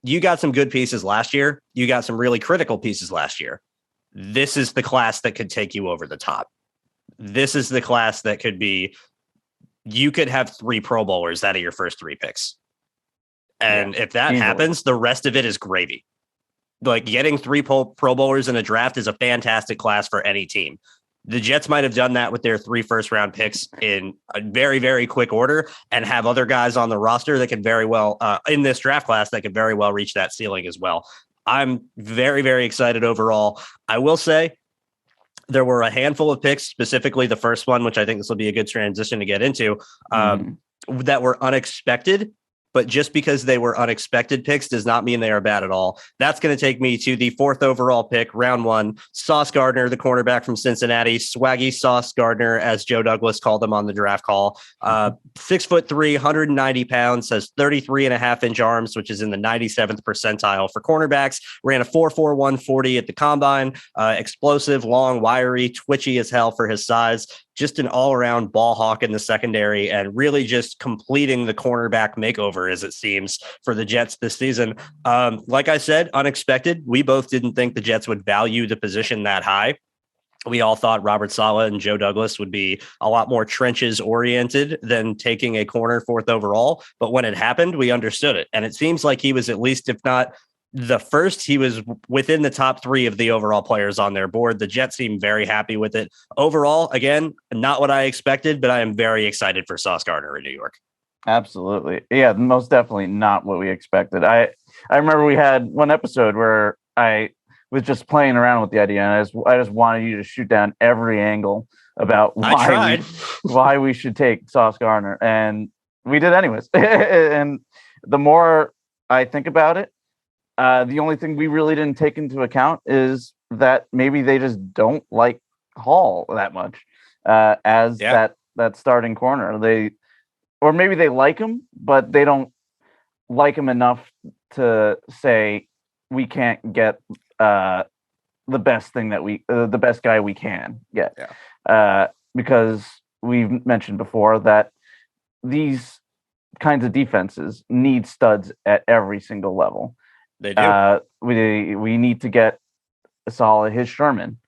you got some good pieces last year. You got some really critical pieces last year. This is the class that could take you over the top. This is the class that could be, you could have 3 Pro Bowlers out of your first 3 picks. And if that happens, the rest of it is gravy. Like, getting 3 Pro Bowlers in a draft is a fantastic class for any team. The Jets might have done that with their 3 first-round picks in a very, very quick order and have other guys on the roster that can very well, in this draft class, that could very well reach that ceiling as well. I'm very, very excited overall. I will say there were a handful of picks, specifically the first one, which I think this will be a good transition to get into, that were unexpected. But just because they were unexpected picks does not mean they are bad at all. That's going to take me to the 4th overall pick, round 1, Sauce Gardner, the cornerback from Cincinnati, Swaggy Sauce Gardner, as Joe Douglas called him on the draft call. 6'3", 190 pounds, has 33.5-inch arms, which is in the 97th percentile for cornerbacks. Ran a 4.41 40 at the combine. Explosive, long, wiry, twitchy as hell for his size. Just an all-around ball hawk in the secondary, and really just completing the cornerback makeover, as it seems, for the Jets this season. Like I said, unexpected. We both didn't think the Jets would value the position that high. We all thought Robert Saleh and Joe Douglas would be a lot more trenches oriented than taking a corner 4th overall. But when it happened, we understood it. And it seems like he was, at least, if not the first, he was within the top 3 of the overall players on their board. The Jets seem very happy with it. Overall, again, not what I expected, but I am very excited for Sauce Gardner in New York. Absolutely. Yeah, most definitely not what we expected. I remember we had one episode where I was just playing around with the idea, and I just wanted you to shoot down every angle about why we should take Sauce Gardner, and we did anyways. And the more I think about it, the only thing we really didn't take into account is that maybe they just don't like Hall that much as that starting corner. Or maybe they like him, but they don't like him enough to say we can't get the best thing that the best guy we can get. Because we've mentioned before that these kinds of defenses need studs at every single level. They do. We need to get Saleh his Sherman,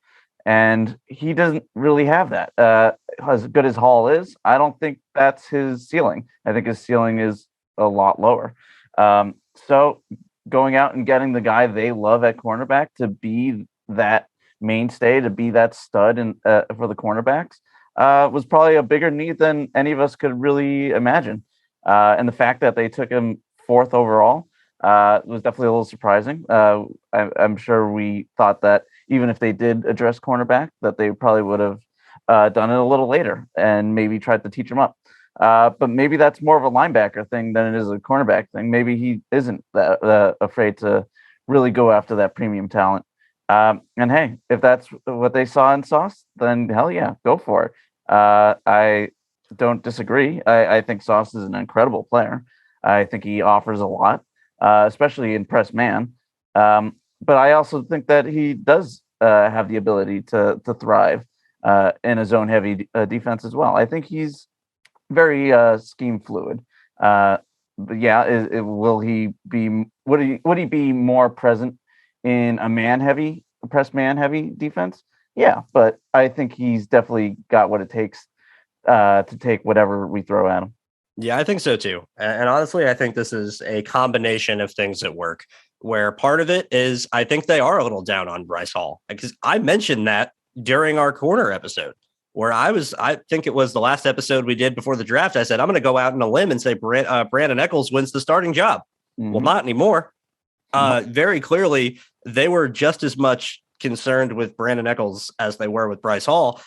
and he doesn't really have that. As good as Hall is, I don't think that's his ceiling. I think his ceiling is a lot lower. So going out and getting the guy they love at cornerback to be that mainstay, to be that stud for the cornerbacks, was probably a bigger need than any of us could really imagine. And the fact that they took him 4th overall was definitely a little surprising. I'm sure we thought that even if they did address cornerback, that they probably would have done it a little later and maybe tried to teach him up. But maybe that's more of a linebacker thing than it is a cornerback thing. Maybe he isn't that afraid to really go after that premium talent. And hey, if that's what they saw in Sauce, then hell yeah, go for it. I don't disagree. I think Sauce is an incredible player. I think he offers a lot, especially in press man. But I also think that he does have the ability to thrive in a zone heavy defense as well. I think he's very scheme fluid. But yeah, would he be more present in a press man heavy defense? Yeah, but I think he's definitely got what it takes to take whatever we throw at him. Yeah, I think so too. And honestly, I think this is a combination of things at work, where part of it is I think they are a little down on Bryce Hall, because I mentioned that during our corner episode, where I think it was the last episode we did before the draft. I said, I'm going to go out on a limb and say Brandon Echols wins the starting job. Mm-hmm. Well, not anymore. Very clearly, they were just as much concerned with Brandon Echols as they were with Bryce Hall.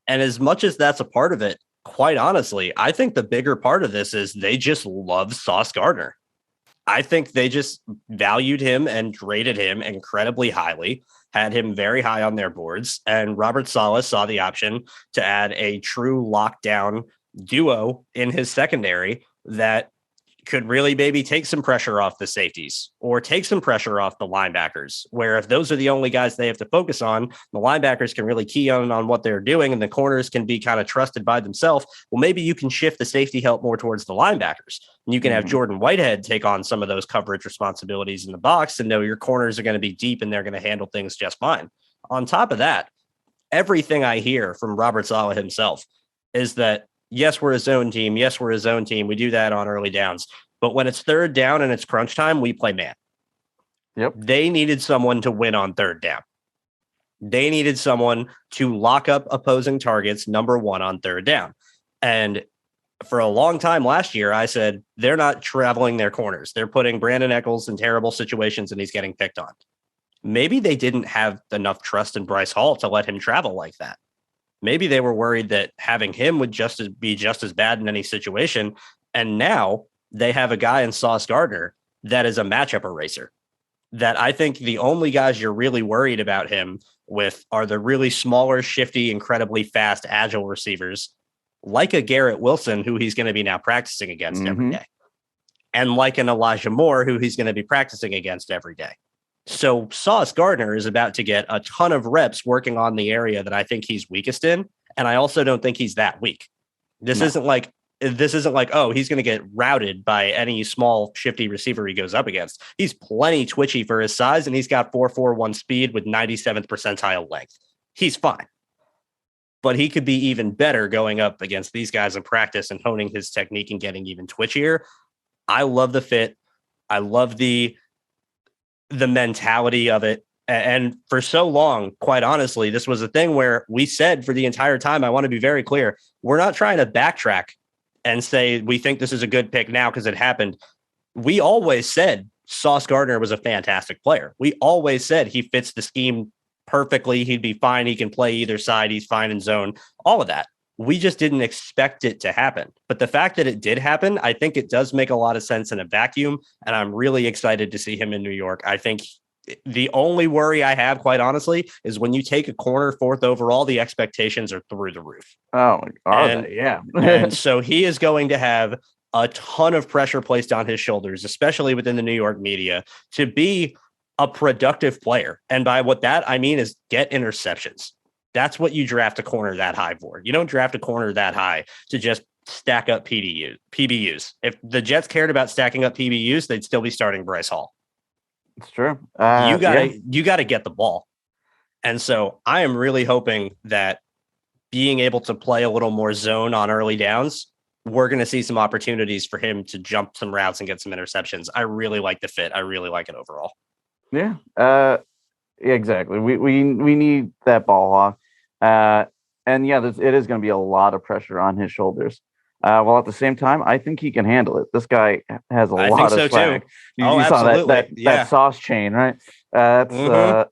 And as much as that's a part of it, quite honestly, I think the bigger part of this is they just love Sauce Gardner. I think they just valued him and rated him incredibly highly, had him very high on their boards, and Robert Saleh saw the option to add a true lockdown duo in his secondary that could really maybe take some pressure off the safeties or take some pressure off the linebackers, where if those are the only guys they have to focus on, the linebackers can really key on what they're doing and the corners can be kind of trusted by themselves. Well, maybe you can shift the safety help more towards the linebackers. And you can have Jordan Whitehead take on some of those coverage responsibilities in the box and know your corners are going to be deep and they're going to handle things just fine. On top of that, everything I hear from Robert Saleh himself is that, yes, we're a zone team. Yes, we're a zone team. We do that on early downs. But when it's third down and it's crunch time, we play man. Yep. They needed someone to win on third down. They needed someone to lock up opposing targets, number one, on third down. And for a long time last year, I said, they're not traveling their corners. They're putting Brandon Echols in terrible situations and he's getting picked on. Maybe they didn't have enough trust in Bryce Hall to let him travel like that. Maybe they were worried that having him would be just as bad in any situation. And now they have a guy in Sauce Gardner that is a matchup eraser. That I think the only guys you're really worried about him with are the really smaller, shifty, incredibly fast, agile receivers, like a Garrett Wilson, who he's going to be now practicing against every day, and like an Elijah Moore, who he's going to be practicing against every day. So Sauce Gardner is about to get a ton of reps working on the area that I think he's weakest in. And I also don't think he's that weak. This isn't like, oh, he's going to get routed by any small shifty receiver he goes up against. He's plenty twitchy for his size, and he's got 4.41 speed with 97th percentile length. He's fine. But he could be even better going up against these guys in practice and honing his technique and getting even twitchier. I love the fit. I love the mentality of it. And for so long, quite honestly, this was a thing where we said for the entire time, I want to be very clear, we're not trying to backtrack and say we think this is a good pick now because it happened. We always said Sauce Gardner was a fantastic player. We always said he fits the scheme perfectly. He'd be fine. He can play either side. He's fine in zone, all of that. We just didn't expect it to happen. But the fact that it did happen, I think it does make a lot of sense in a vacuum. And I'm really excited to see him in New York. I think the only worry I have, quite honestly, is when you take a corner 4th overall, the expectations are through the roof. Oh, are they? Yeah. And so he is going to have a ton of pressure placed on his shoulders, especially within the New York media, to be a productive player. And by what that I mean is get interceptions. That's what you draft a corner that high for. You don't draft a corner that high to just stack up PBUs. If the Jets cared about stacking up PBUs, they'd still be starting Bryce Hall. It's true. You gotta get the ball. And so I am really hoping that being able to play a little more zone on early downs, we're going to see some opportunities for him to jump some routes and get some interceptions. I really like the fit. I really like it overall. Yeah. Exactly. We need that ball hawk. And yeah, it is going to be a lot of pressure on his shoulders. While at the same time, I think he can handle it. This guy has a lot of swag. You saw that sauce chain, right? That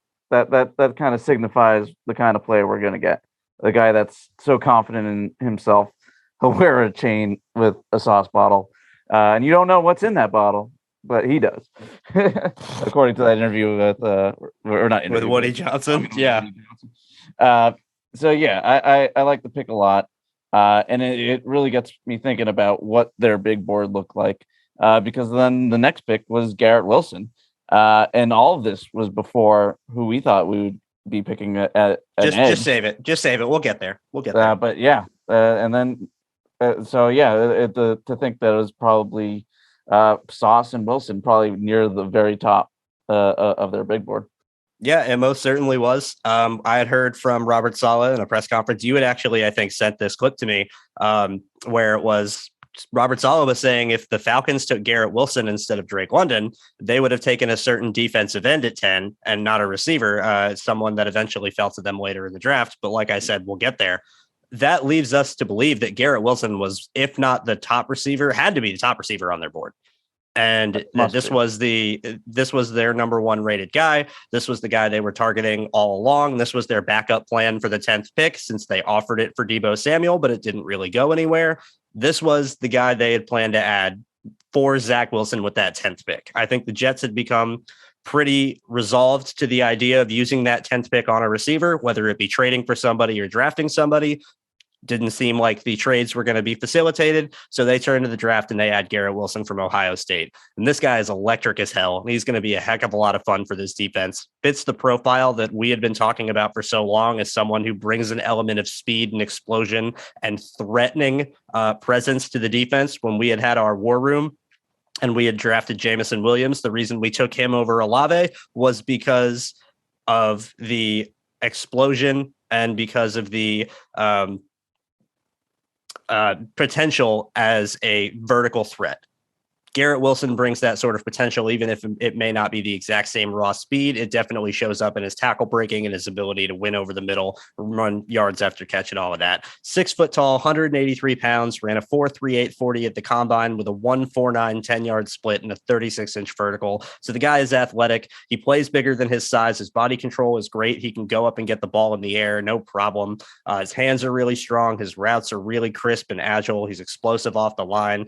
kind of signifies the kind of player we're going to get. The guy that's so confident in himself, he'll wear a chain with a sauce bottle, and you don't know what's in that bottle, but he does, according to that interview with Woody Johnson. Yeah. So yeah, I like the pick a lot. And it really gets me thinking about what their big board looked like, because then the next pick was Garrett Wilson. And all of this was before who we thought we would be picking at just save it. Just save it. We'll get there. But yeah. And then, to think that it was probably Sauce and Wilson probably near the very top of their big board. Yeah, it most certainly was. I had heard from Robert Saleh in a press conference. You had actually, I think, sent this clip to me where it was Robert Saleh was saying if the Falcons took Garrett Wilson instead of Drake London, they would have taken a certain defensive end at 10 and not a receiver, someone that eventually fell to them later in the draft. But like I said, we'll get there. That leaves us to believe that Garrett Wilson was, if not the top receiver, had to be the top receiver on their board. And this was their number one rated guy. This was the guy they were targeting all along. This was their backup plan for the 10th pick, since they offered it for Deebo Samuel, but it didn't really go anywhere. This was the guy they had planned to add for Zach Wilson with that 10th pick. I think the Jets had become pretty resolved to the idea of using that 10th pick on a receiver, whether it be trading for somebody or drafting somebody. Didn't seem like the trades were going to be facilitated. So they turned to the draft and they add Garrett Wilson from Ohio State. And this guy is electric as hell. And he's going to be a heck of a lot of fun for this defense. Fits the profile that we had been talking about for so long as someone who brings an element of speed and explosion and threatening presence to the defense. When we had our war room and we had drafted Jameson Williams, the reason we took him over Olave was because of the explosion and because of the potential as a vertical threat. Garrett Wilson brings that sort of potential, even if it may not be the exact same raw speed. It definitely shows up in his tackle breaking and his ability to win over the middle, run yards after catch, and all of that. 6 foot tall, 183 pounds, ran a 4.38 40 at the combine with a 1.49 10-yard split and a 36-inch vertical. So the guy is athletic. He plays bigger than his size. His body control is great. He can go up and get the ball in the air, no problem. His hands are really strong. His routes are really crisp and agile. He's explosive off the line.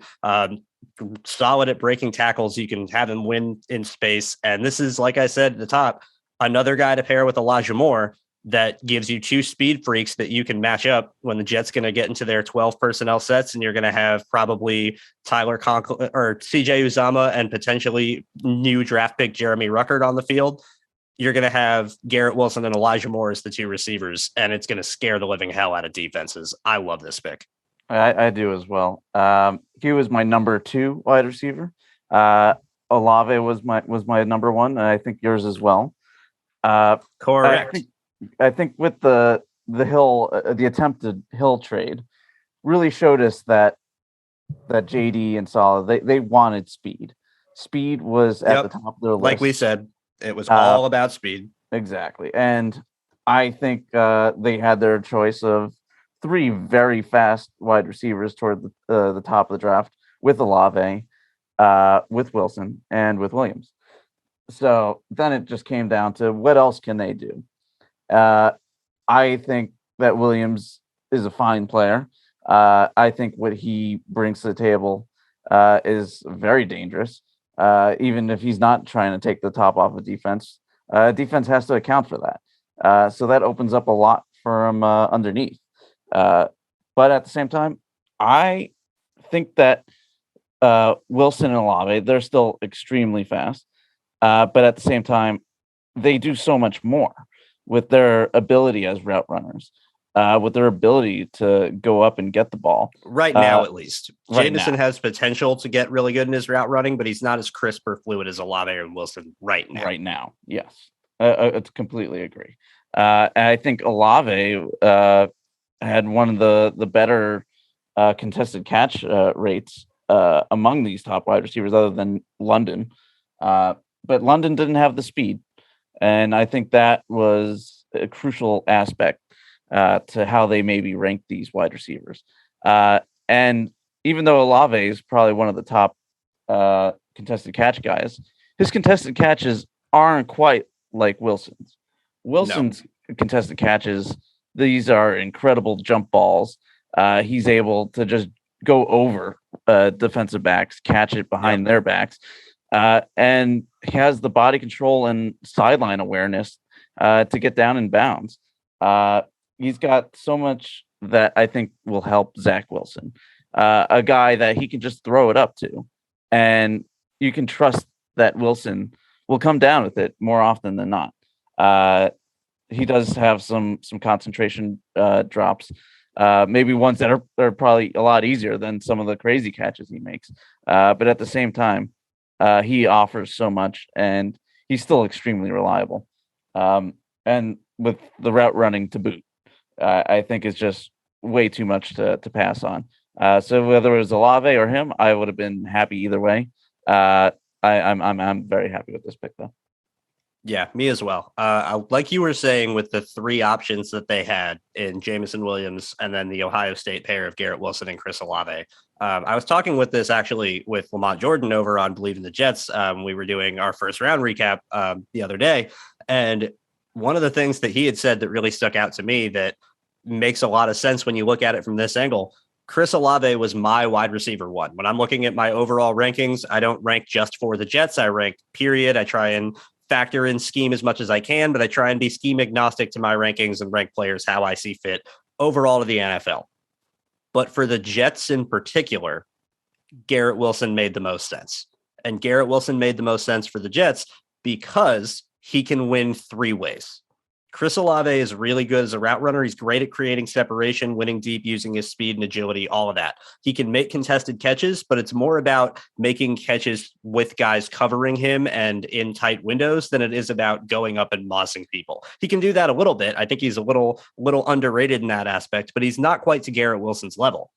Solid at breaking tackles. You can have him win in space. And this is, like I said at the top, another guy to pair with Elijah Moore that gives you two speed freaks that you can match up when the Jets going to get into their 12 personnel sets. And you're going to have probably Tyler Conklin or CJ Uzama and potentially new draft pick Jeremy Ruckert on the field. You're going to have Garrett Wilson and Elijah Moore as the two receivers, and it's going to scare the living hell out of defenses. I love this pick. I do as well. He was my number 2 wide receiver. Olave was my number 1, and I think yours as well. Correct. I think with the attempted Hill trade really showed us that JD and Saleh they wanted speed. Speed was at the top of their list. Like we said, it was all about speed. Exactly, and I think they had their choice of 3 very fast wide receivers toward the top of the draft with Olave, with Wilson, and with Williams. So then it just came down to what else can they do? I think that Williams is a fine player. I think what he brings to the table is very dangerous. Even if he's not trying to take the top off of defense, defense has to account for that. So that opens up a lot from underneath. But at the same time, I think that Wilson and Olave, they're still extremely fast. But at the same time, they do so much more with their ability as route runners, with their ability to go up and get the ball. Right now, at least. Right Jameson now has potential to get really good in his route running, but he's not as crisp or fluid as Olave and Wilson right now. Right now, yes. I completely agree. And I think Olave had one of the better contested catch rates among these top wide receivers, other than London. But London didn't have the speed, and I think that was a crucial aspect to how they maybe rank these wide receivers. And even though Olave is probably one of the top contested catch guys, his contested catches aren't quite like Wilson's. Wilson's contested catches, these are incredible jump balls. He's able to just go over defensive backs, catch it behind their backs, and he has the body control and sideline awareness to get down in bounds. He's got so much that I think will help Zach Wilson, a guy that he can just throw it up to, and you can trust that Wilson will come down with it more often than not. He does have some concentration drops, maybe ones that are probably a lot easier than some of the crazy catches he makes. But at the same time, he offers so much, and he's still extremely reliable. And with the route running to boot, I think it's just way too much to pass on. So whether it was Olave or him, I would have been happy either way. I'm very happy with this pick, though. Yeah, me as well. Like you were saying, with the 3 options that they had in Jameson Williams and then the Ohio State pair of Garrett Wilson and Chris Olave. I was talking with this actually with Lamont Jordan over on Believe in the Jets. We were doing our first round recap the other day. And one of the things that he had said that really stuck out to me that makes a lot of sense when you look at it from this angle, Chris Olave was my wide receiver 1. When I'm looking at my overall rankings, I don't rank just for the Jets. I rank period. I try and factor in scheme as much as I can, but I try and be scheme agnostic to my rankings and rank players how I see fit overall to the NFL. But for the Jets in particular, Garrett Wilson made the most sense. And Garrett Wilson made the most sense for the Jets because he can win three ways. Chris Olave is really good as a route runner. He's great at creating separation, winning deep, using his speed and agility, all of that. He can make contested catches, but it's more about making catches with guys covering him and in tight windows than it is about going up and mossing people. He can do that a little bit. I think he's a little underrated in that aspect, but he's not quite to Garrett Wilson's level.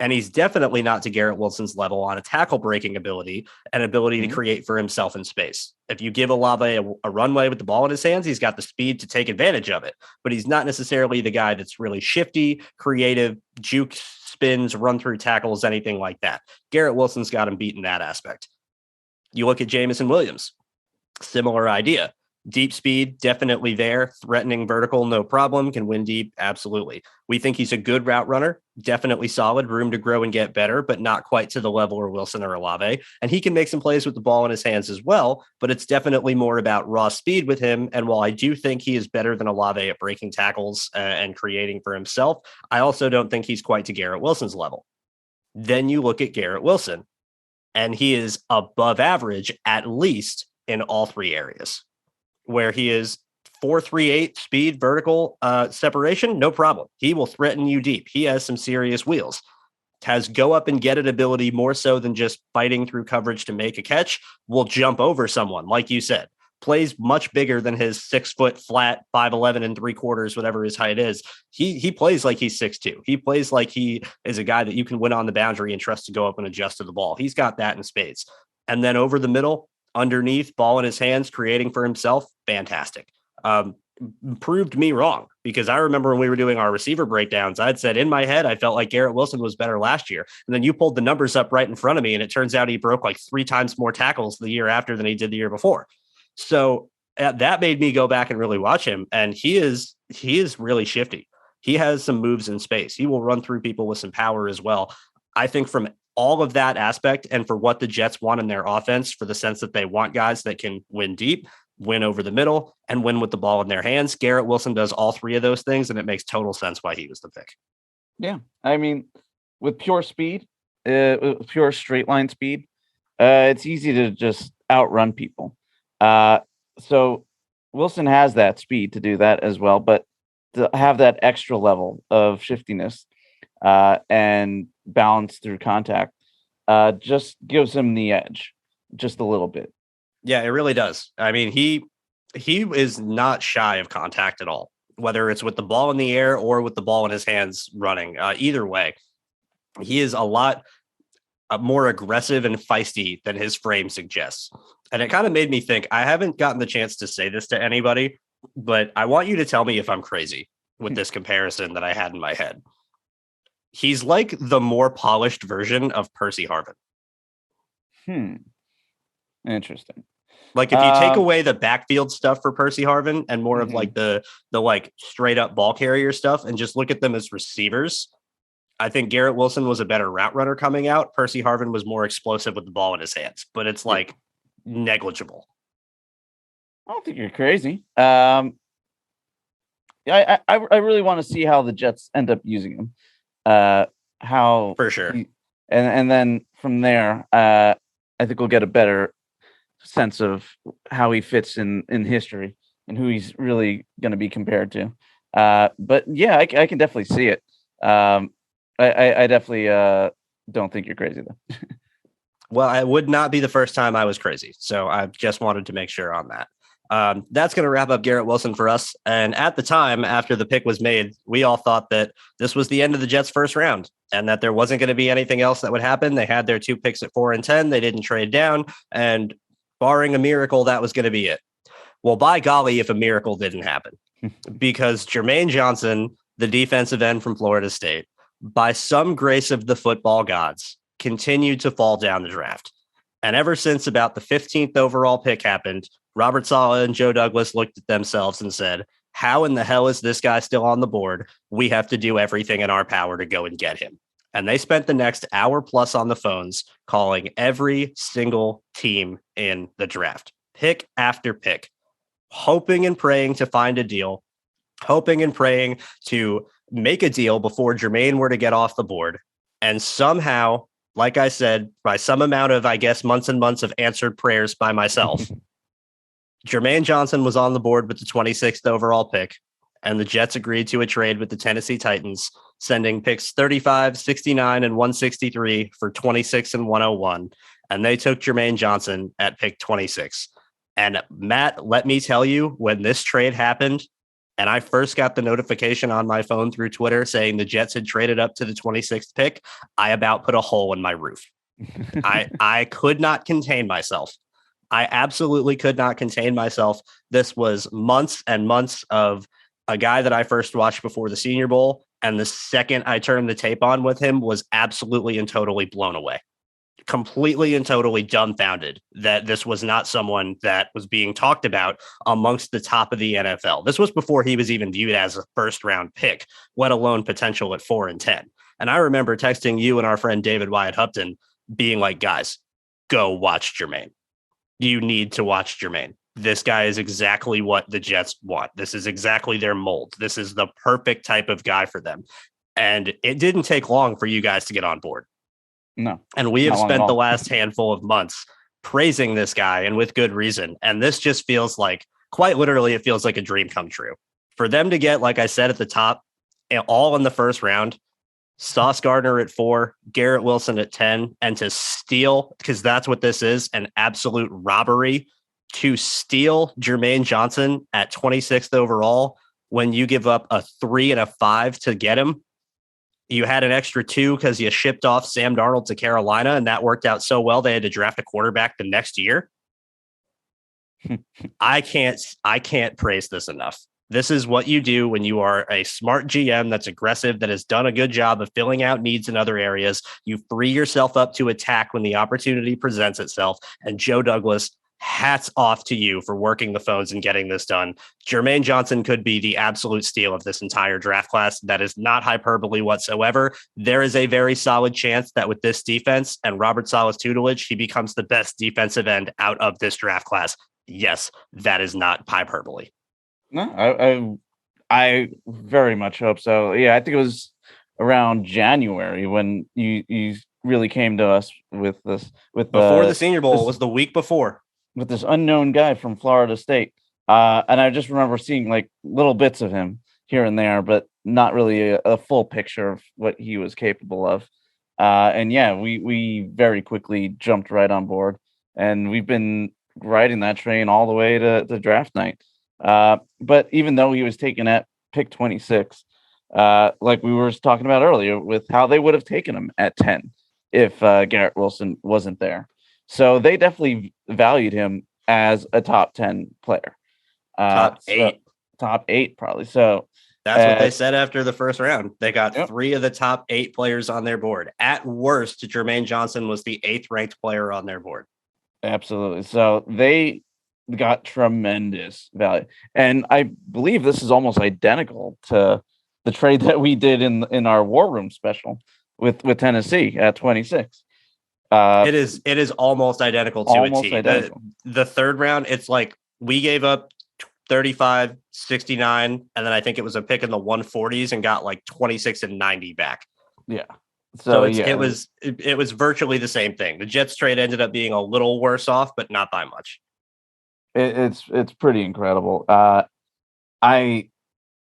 And he's definitely not to Garrett Wilson's level on a tackle breaking ability and ability to create for himself in space. If you give Olave a runway with the ball in his hands, he's got the speed to take advantage of it. But he's not necessarily the guy that's really shifty, creative, juke spins, run through tackles, anything like that. Garrett Wilson's got him beat in that aspect. You look at Jamison Williams, similar idea. Deep speed, definitely there. Threatening vertical, no problem. Can win deep, absolutely. We think he's a good route runner, definitely solid, room to grow and get better, but not quite to the level of Wilson or Olave. And he can make some plays with the ball in his hands as well, but it's definitely more about raw speed with him. And while I do think he is better than Olave at breaking tackles and creating for himself, I also don't think he's quite to Garrett Wilson's level. Then you look at Garrett Wilson, and he is above average, at least in all three areas. Where he is 4.38 speed, vertical separation, no problem. He will threaten you deep. He has some serious wheels. Has go up and get it ability more so than just fighting through coverage to make a catch. Will jump over someone, like you said. Plays much bigger than his 6 foot flat, 5'11 3/4, whatever his height is. He plays like he's 6'2. He plays like he is a guy that you can win on the boundary and trust to go up and adjust to the ball. He's got that in spades. And then over the middle, underneath, ball in his hands, creating for himself, fantastic. Proved me wrong, because I remember when we were doing our receiver breakdowns, I'd said in my head, I felt like Garrett Wilson was better last year. And then you pulled the numbers up right in front of me, and it turns out he broke like 3 times more tackles the year after than he did the year before. So that made me go back and really watch him. And he is really shifty. He has some moves in space. He will run through people with some power as well. I think from all of that aspect, and for what the Jets want in their offense, for the sense that they want guys that can win deep, win over the middle, and win with the ball in their hands, Garrett Wilson does all three of those things, and it makes total sense why he was the pick. Yeah, I mean, with pure speed, with pure straight line speed, it's easy to just outrun people. So Wilson has that speed to do that as well, but to have that extra level of shiftiness and balance through contact just gives him the edge just a little bit. Yeah, it really does. I mean, he is not shy of contact at all, whether it's with the ball in the air or with the ball in his hands running. Either way, he is a lot more aggressive and feisty than his frame suggests. And it kind of made me think, I haven't gotten the chance to say this to anybody, but I want you to tell me if I'm crazy with this comparison that I had in my head. He's like the more polished version of Percy Harvin. Interesting. Like if you take away the backfield stuff for Percy Harvin and more of like the like straight up ball carrier stuff and just look at them as receivers, I think Garrett Wilson was a better route runner coming out. Percy Harvin was more explosive with the ball in his hands, but it's like negligible. I don't think you're crazy. I really want to see how the Jets end up using him. How for sure, and then from there, I think we'll get a better sense of how he fits in history and who he's really going to be compared to. But yeah, I can definitely see it. I definitely don't think you're crazy though. Well, it would not be the first time I was crazy, so I just wanted to make sure on that. That's going to wrap up Garrett Wilson for us. And at the time, after the pick was made, we all thought that this was the end of the Jets' first round and that there wasn't going to be anything else that would happen. They had their 2 picks at 4 and 10. They didn't trade down. And barring a miracle, that was going to be it. Well, by golly, if a miracle didn't happen, because Jermaine Johnson, the defensive end from Florida State, by some grace of the football gods, continued to fall down the draft. And ever since about the 15th overall pick happened, Robert Saleh and Joe Douglas looked at themselves and said, how in the hell is this guy still on the board? We have to do everything in our power to go and get him. And they spent the next hour plus on the phones calling every single team in the draft, pick after pick, hoping and praying to find a deal, hoping and praying to make a deal before Jermaine were to get off the board. And somehow, like I said, by some amount of, I guess, months and months of answered prayers by myself, Jermaine Johnson was on the board with the 26th overall pick, and the Jets agreed to a trade with the Tennessee Titans, sending picks 35, 69, and 163 for 26 and 101. And they took Jermaine Johnson at pick 26. And Matt, let me tell you, when this trade happened, and I first got the notification on my phone through Twitter saying the Jets had traded up to the 26th pick, I about put a hole in my roof. I could not contain myself. I absolutely could not contain myself. This was months and months of a guy that I first watched before the Senior Bowl. And the second I turned the tape on with him was absolutely and totally blown away. Completely and totally dumbfounded that this was not someone that was being talked about amongst the top of the NFL. This was before he was even viewed as a first round pick, let alone potential at 4 and 10. And I remember texting you and our friend David Wyatt Hupton being like, guys, go watch Jermaine. You need to watch Jermaine. This guy is exactly what the Jets want. This is exactly their mold. This is the perfect type of guy for them. And it didn't take long for you guys to get on board. No. And we have spent the last handful of months praising this guy, and with good reason. And this just feels like, quite literally, it feels like a dream come true. For them to get, like I said at the top, all in the first round, Sauce Gardner at 4, Garrett Wilson at 10, and to steal, because that's what this is, an absolute robbery, to steal Jermaine Johnson at 26th overall when you give up a 3 and a 5 to get him. You had an extra 2 because you shipped off Sam Darnold to Carolina, and that worked out so well they had to draft a quarterback the next year. I can't praise this enough. This is what you do when you are a smart GM that's aggressive, that has done a good job of filling out needs in other areas. You free yourself up to attack when the opportunity presents itself. And Joe Douglas, hats off to you for working the phones and getting this done. Jermaine Johnson could be the absolute steal of this entire draft class. That is not hyperbole whatsoever. There is a very solid chance that with this defense and Robert Saleh's tutelage, he becomes the best defensive end out of this draft class. Yes, that is not hyperbole. No, I very much hope so. Yeah, I think it was around January when you really came to us with this. Before the Senior Bowl, it was the week before. With this unknown guy from Florida State. And I just remember seeing like little bits of him here and there, but not really a full picture of what he was capable of. And yeah, we very quickly jumped right on board, and we've been riding that train all the way to draft night. But even though he was taken at pick 26, like we were talking about earlier, with how they would have taken him at 10 if Garrett Wilson wasn't there. So they definitely valued him as a top 10 player. Top 8. Top 8, probably. So that's what they said after the first round. They got 3 of the top 8 players on their board. At worst, Jermaine Johnson was the 8th ranked player on their board. Absolutely. So they got tremendous value. And I believe this is almost identical to the trade that we did in our War Room special with Tennessee at 26. It is almost identical to a T. The third round, it's like we gave up 35, 69, and then I think it was a pick in the 140s and got like 26 and 90 back. Yeah. So it was virtually the same thing. The Jets trade ended up being a little worse off, but not by much. It's pretty incredible. I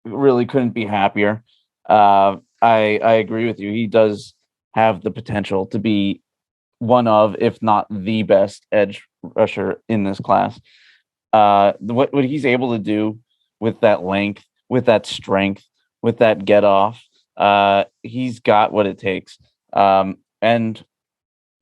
really couldn't be happier. I agree with you. He does have the potential to be one of, if not the best edge rusher in this class. What he's able to do with that length, with that strength, with that get off, he's got what it takes. And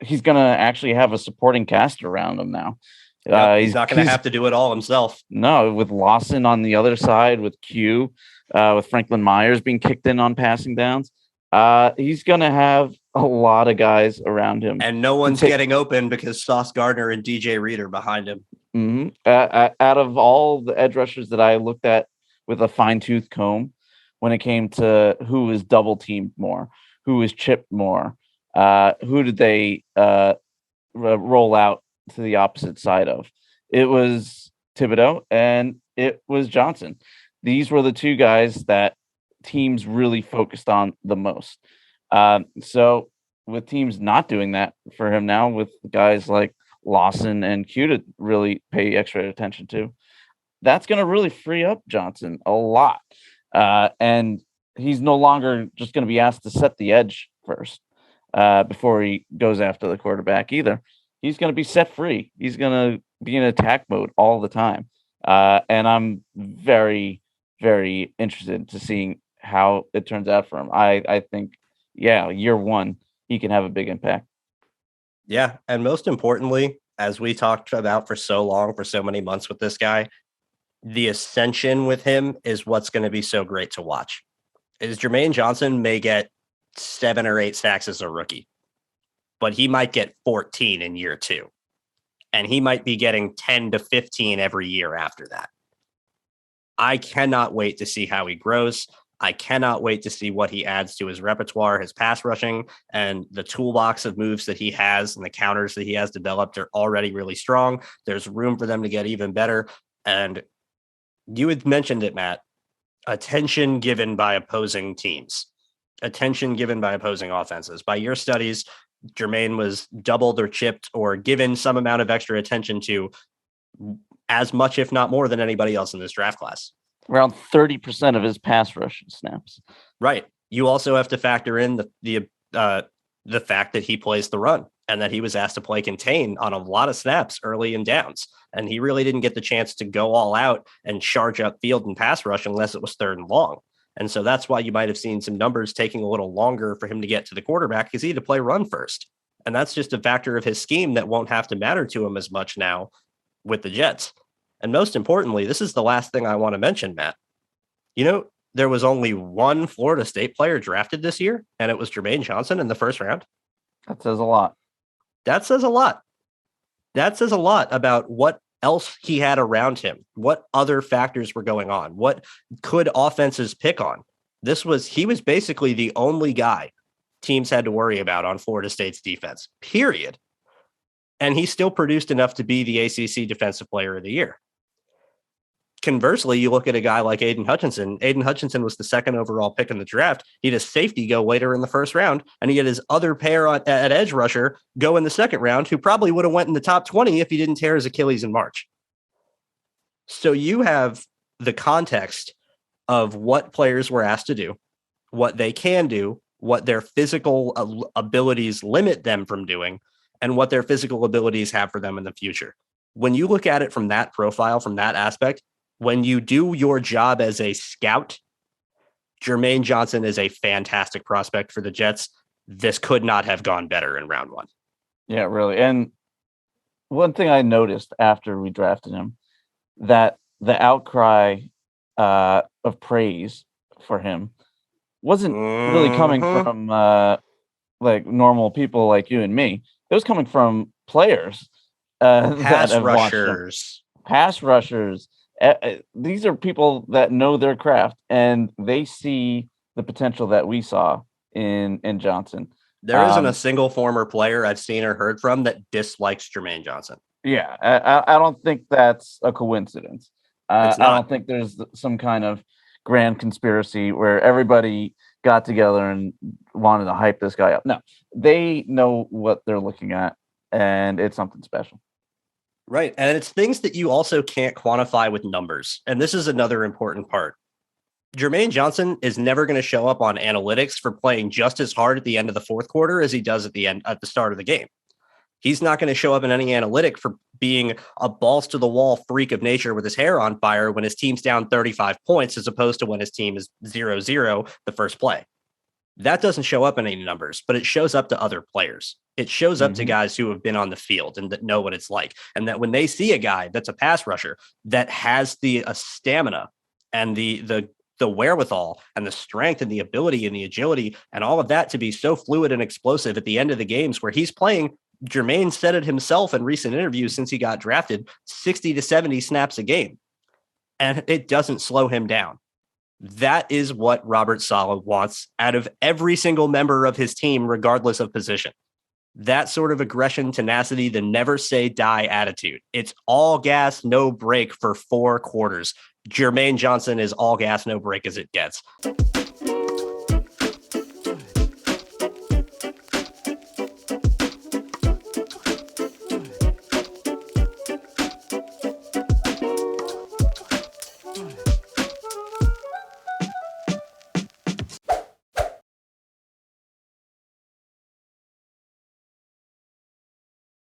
he's going to actually have a supporting cast around him now. He's not going to have to do it all himself. No, with Lawson on the other side, with Q, with Franklin Myers being kicked in on passing downs. He's going to have a lot of guys around him. And no one's getting open because Sauce Gardner and DJ Reed are behind him. Mm-hmm. Out of all the edge rushers that I looked at with a fine-tooth comb, when it came to who was double-teamed more, who was chipped more, who did they roll out to the opposite side of? It was Thibodeau and it was Johnson. These were the two guys that teams really focused on the most. So with teams not doing that for him now, with guys like Lawson and Q to really pay extra attention to, that's going to really free up Johnson a lot. And he's no longer just going to be asked to set the edge first before he goes after the quarterback either. He's going to be set free. He's going to be in attack mode all the time. And I'm very, very interested to seeing how it turns out for him. I think, year one, he can have a big impact. Yeah. And most importantly, as we talked about for so long, for so many months with this guy, the ascension with him is what's going to be so great to watch. Is Jermaine Johnson may get 7 or 8 sacks as a rookie, but he might get 14 in year 2. And he might be getting 10 to 15 every year after that. I cannot wait to see how he grows. I cannot wait to see what he adds to his repertoire, his pass rushing, and the toolbox of moves that he has and the counters that he has developed are already really strong. There's room for them to get even better. And you had mentioned it, Matt, attention given by opposing teams, attention given by opposing offenses. By your studies, Jermaine was doubled or chipped or given some amount of extra attention to as much, if not more, than anybody else in this draft class. Around 30% of his pass rush snaps. Right. You also have to factor in the fact that he plays the run and that he was asked to play contain on a lot of snaps early in downs. And he really didn't get the chance to go all out and charge up field and pass rush unless it was 3rd and long. And so that's why you might have seen some numbers taking a little longer for him to get to the quarterback, because he had to play run first. And that's just a factor of his scheme that won't have to matter to him as much now with the Jets. And most importantly, this is the last thing I want to mention, Matt. You know, there was only one Florida State player drafted this year, and it was Jermaine Johnson in the 1st round. That says a lot. That says a lot. That says a lot about what else he had around him, what other factors were going on, what could offenses pick on. He was basically the only guy teams had to worry about on Florida State's defense, period. And he still produced enough to be the ACC Defensive Player of the Year. Conversely, you look at a guy like Aiden Hutchinson. Aiden Hutchinson was the 2nd overall pick in the draft. He had a safety go later in the 1st round, and he had his other pair at edge rusher go in the 2nd round, who probably would have went in the top 20 if he didn't tear his Achilles in March. So you have the context of what players were asked to do, what they can do, what their physical abilities limit them from doing, and what their physical abilities have for them in the future. When you look at it from that profile, from that aspect, when you do your job as a scout, Jermaine Johnson is a fantastic prospect for the Jets. This could not have gone better in round 1. Yeah, really. And one thing I noticed after we drafted him, that the outcry of praise for him wasn't really coming from like normal people like you and me. It was coming from players. Pass rushers. These are people that know their craft, and they see the potential that we saw in Johnson. There isn't a single former player I've seen or heard from that dislikes Jermaine Johnson. Yeah, I don't think that's a coincidence. I don't think there's some kind of grand conspiracy where everybody got together and wanted to hype this guy up. No, they know what they're looking at, and it's something special. Right. And it's things that you also can't quantify with numbers. And this is another important part. Jermaine Johnson is never going to show up on analytics for playing just as hard at the end of the 4th quarter as he does at the start of the game. He's not going to show up in any analytic for being a balls to the wall freak of nature with his hair on fire when his team's down 35 points, as opposed to when his team is 0-0 the first play. That doesn't show up in any numbers, but it shows up to other players. It shows up to guys who have been on the field and that know what it's like. And that when they see a guy that's a pass rusher that has the stamina and the wherewithal and the strength and the ability and the agility and all of that to be so fluid and explosive at the end of the games where he's playing, Jermaine said it himself in recent interviews since he got drafted, 60 to 70 snaps a game. And it doesn't slow him down. That is what Robert Saleh wants out of every single member of his team, regardless of position. That sort of aggression, tenacity, the never say die attitude. It's all gas, no break for 4 quarters. Jermaine Johnson is all gas, no brake as it gets.